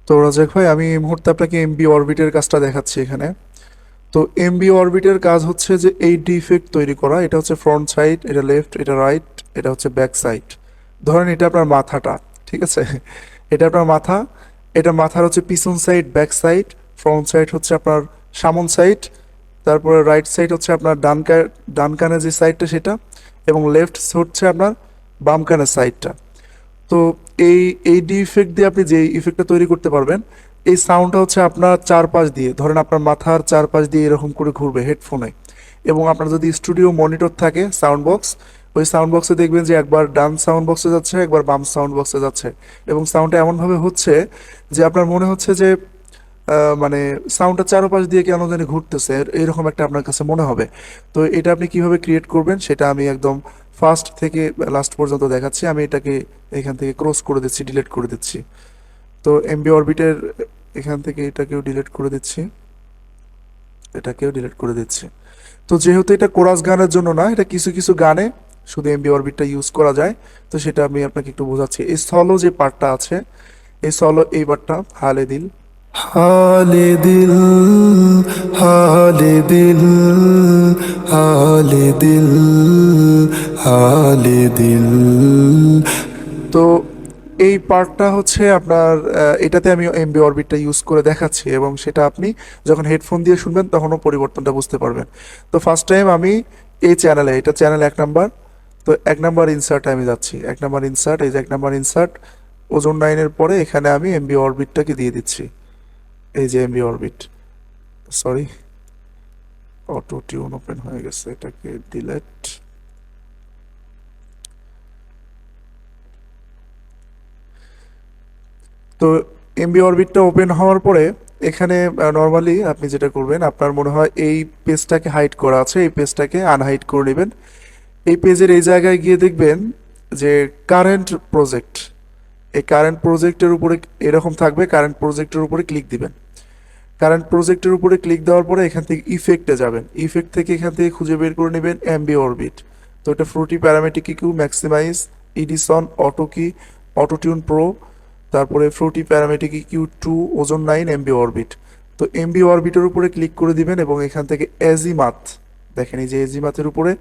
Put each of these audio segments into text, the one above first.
তো রাজাক ভাই, আমি এই মুহূর্তে আপনাকে এমবি অরবিটের কাজটা দেখাচ্ছি এখানে। তো এমবি অরবিটের কাজ হচ্ছে যে এই ডিফেক্ট তৈরি করা। এটা হচ্ছে ফ্রন্ট সাইড, এটা লেফট, এটা রাইট, এটা হচ্ছে ব্যাক সাইড। ধরেন এটা আপনার মাথাটা, ঠিক আছে? এটা আপনার মাথা। এটা মাথার হচ্ছে পিছন side, back side. Front side হচ্ছে আপনার সামন সাইড। তারপরে রাইট সাইড হচ্ছে আপনার ডান কানের যে সাইডটা সেটা। এবং লেফট হচ্ছে আপনার বাম কানের সাইডটা। তো এই এই ডি ইফেক্ট দিয়ে আপনি যে ইফেক্টটা তৈরি করতে পারবেন, এই সাউন্ডটা হচ্ছে আপনার চারপাশ দিয়ে, ধরেন আপনার মাথার চারপাশ দিয়ে এরকম করে ঘুরবে হেডফোনে। এবং আপনার যদি স্টুডিও মনিটর থাকে, সাউন্ড বক্স, ওই সাউন্ড বক্সে দেখবেন যে একবার ডান সাউন্ড বক্সে যাচ্ছে, একবার বাম সাউন্ড বক্সে যাচ্ছে। এবং সাউন্ডটা এমনভাবে হচ্ছে যে আপনার মনে হচ্ছে যে মানে সাউন্ডটা চারপাশ দিয়ে কেন জানি ঘুরতেছে, এরকম একটা আপনার কাছে মনে হবে। তো এটা আপনি কিভাবে ক্রিয়েট করবেন সেটা আমি একদম ফার্স্ট থেকে লাস্ট পর্যন্ত দেখাচ্ছি। আমি এটাকে এখান থেকে ক্রস করে দিচ্ছি, ডিলিট করে দিচ্ছি। তো এমবি অরবিটের এখান থেকে এটাকেও ডিলিট করে দিচ্ছি, এটাকেও ডিলিট করে দিচ্ছি। তো যেহেতু এটা কোরাস গানের জন্য না, এটা কিছু কিছু গানে শুধু এমবি অরবিটটা ইউজ করা যায়। তো সেটা আমি আপনাকে একটু বোঝাচ্ছি। এই সলো যে পার্টটা আছে, এই সলো এই পার্টটা, হালে দিল, হালে দিল, হালে দিল, হালে দিল, হালে দিল। তো এই পার্টটা হচ্ছে আপনার এটাতে আমি এমবি অরবিটটা ইউজ করে দেখাচ্ছি, এবং সেটা আপনি যখন হেডফোন দিয়ে শুনবেন তখনও পরিবর্তনটা বুঝতে পারবেন। তো ফার্স্ট টাইম আমি এই চ্যানেলে, এটা চ্যানেল 1 নাম্বার। তো 1 নাম্বার ইনসার্টে আমি যাচ্ছি, 1 নাম্বার ইনসার্ট, এই যে 1 নাম্বার ইনসার্ট, ওজন 9-এর পরে এখানে আমি এমবি অরবিটটাকে দিয়ে দিচ্ছি। এই যে MB orbit, sorry, auto tune open হয়ে গেছে, এটাকে ডিলেট। তো এমবি অরবিটটা ওপেন হওয়ার পরে এখানে নর্মালি আপনি যেটা করবেন, আপনার মনে হয় এই পেজটাকে হাইড করা আছে, এই পেজটাকে আনহাইড করে নেবেন। এই পেজের এই জায়গায় গিয়ে দেখবেন যে কারেন্ট প্রজেক্ট, এই কারেন্ট প্রজেক্টের উপরে এরকম থাকবে, কারেন্ট প্রজেক্টের উপরে ক্লিক দিবেন। কারেন্ট প্রজেক্টের উপরে ক্লিক দেওয়ার পরে এখান থেকে ইফেক্টে যাবেন, ইফেক্ট থেকে এখান থেকে খুঁজে বের করে নেবেন এমবি অরবিট। তো এটা ফ্রুটি প্যারামেটিক কিউ, ম্যাক্সিমাইজ, ইডিসন, অটো কি, অটোটিউন প্রো, তারপরে ফ্রুটি প্যারামেটিক কিউ 2, ওজন 9, এমবি অরবিট। তো এমবি অরবিটের উপরে ক্লিক করে দিবেন এবং এখান থেকে এজিমাথ, দেখেন এই যে এজিমাথের উপরে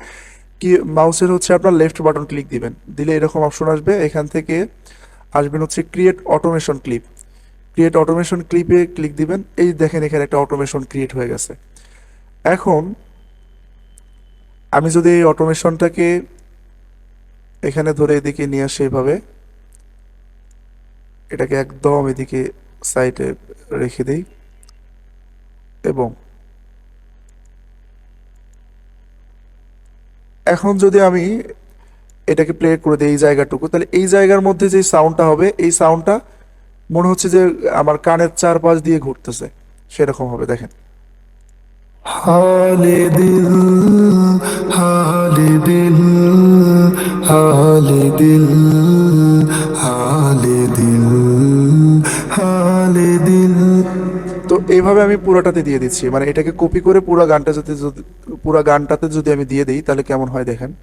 কি, মাউসের হচ্ছে আপনার লেফট বাটন ক্লিক দিবেন, দিলে এরকম অপশন আসবে। এখান থেকে আসবেন হচ্ছে create automation clip, create automation ক্লিপে ক্লিক দিবেন। এই দেখেন এখানে একটা অটোমেশন ক্রিয়েট হয়ে গেছে। এখন আমি যদি এই অটোমেশনটাকে এখানে ধরে এদিকে নিয়ে আসি এইভাবে, এটাকে একদম এদিকে সাইডে রেখে দিই, এবং এখন যদি আমি এটাকে প্লে করে দিই এই জায়গাটুকু, তাহলে এই জায়গার মধ্যে যে সাউন্ডটা হবে, এই সাউন্ডটা মনে হচ্ছে যে আমার কানের চারপাশ দিয়ে ঘুরতেছে, সেরকম হবে। দেখেন, হালে দিল, হালে দিল, হালে দিল, হালে দিল, হালে দিল। তো এইভাবে আমি পুরোটাতে দিয়ে দিচ্ছি, মানে এটাকে কপি করে পুরো গানটাতে যদি আমি দিয়ে দিই তাহলে কেমন হয় দেখেন।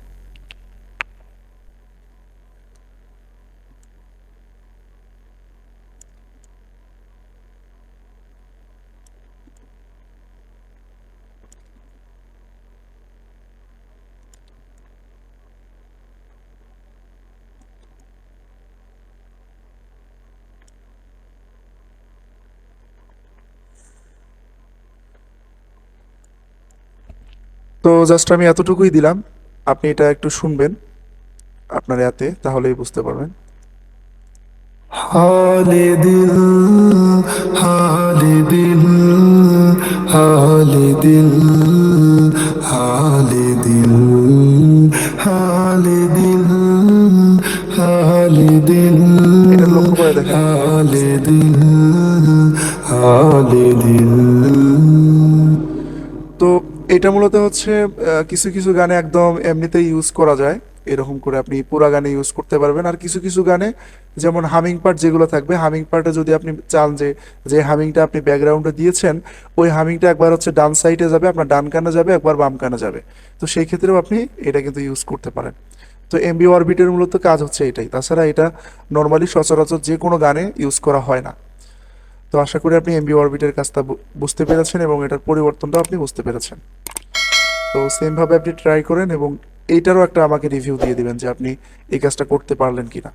তো জাস্ট আমি এতটুকুই দিলাম, আপনি এটা একটু শুনবেন আপনার এতে, তাহলেই বুঝতে পারবেন। হালে দিল, হালে দিল, হালে দিল, হালে দিল, হালে দিল, হালে দিল, এটা লক্ষ্য করে দেখেন, হালে দিল, হালে দিল। তো এটা মূলত হচ্ছে কিছু কিছু গানে একদম এমনিতেই ইউজ করা যায়, এরকম করে আপনি পুরা গানে ইউজ করতে পারবেন। আর কিছু কিছু গানে যেমন হামিং পার্ট যেগুলো থাকবে, হামিং পার্টে যদি আপনি চান যে যে হামিংটা আপনি ব্যাকগ্রাউন্ডে দিয়েছেন, ওই হামিংটা একবার হচ্ছে ডান সাইডে যাবে, আপনার ডান কানে যাবে, একবার বাম কানে যাবে। তো সেই ক্ষেত্রেও আপনি এটা কিন্তু ইউজ করতে পারেন। তো এমবি অরবিটের মূলত কাজ হচ্ছে এটাই, তাছাড়া এটা নর্মালি সচরাচর যে কোনো গানে ইউজ করা হয় না। তো আশা করি আপনি এমবি অরবিটের কাজটা বুঝতে পেরেছেন এবং এটার পরিবর্তনটাও আপনি বুঝতে পেরেছেন। তো সেমভাবে আপনি ট্রাই করেন এবং এইটারও একটা আমাকে রিভিউ দিয়ে দিবেন যে আপনি এই কাজটা করতে পারলেন কিনা।